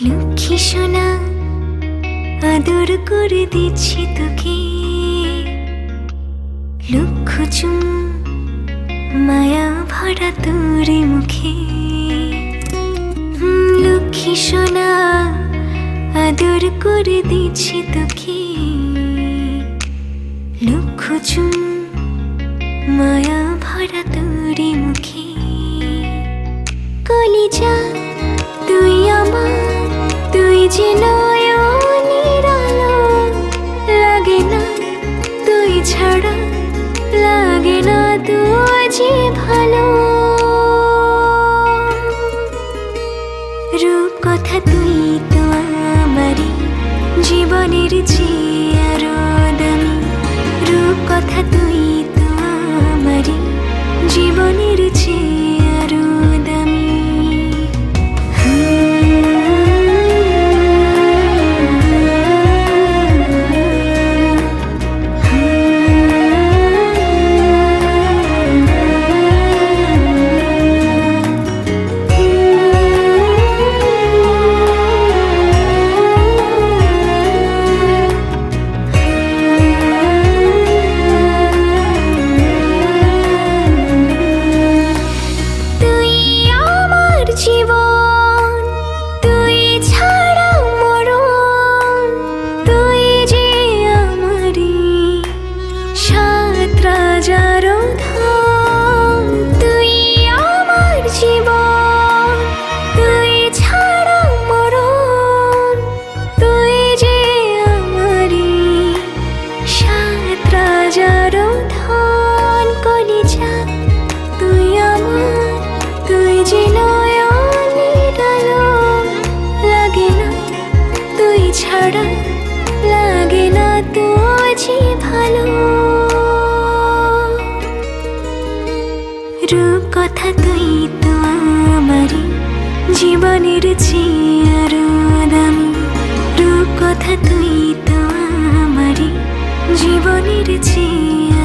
লক্ষ্মী সোনা আদর করে দিচ্ছি তোকে, লক্ষ চুম মায়া ভরা তোর মুখে। লক্ষ্মী সোনা আদর করে দিচ্ছি তোকে, লক্ষ চুম মায়া ভরা তোর মুখে। কলিজা তুই আমার, তুই যে নয়নের আলো, লাগে না তুই ছাড়া, লাগে না তুই যে ভালো। রূপ কথা তুই তো আমারই জীবনের চেয়ে আরো দামি, রূপ কথা তুই তো আমারই জীবনের চেয়ে আরো দামি। জীবন তুই ছাড়া মরণ, তুই যে আমারি সাত রাজার ধন। তুই আমার জীবন, তুই ছাড়া মরণ, তুই যে আমারি সাত রাজার ধন। কলিজা তুই আমার, তুই যে ছাড়া, লাগে না তোর যে ভালো। রূপ কথা তুই তো আমারই জীবনের চেয়ে আরো দামি, রূপ কথা তুই তো আমারই জীবনের চেয়ে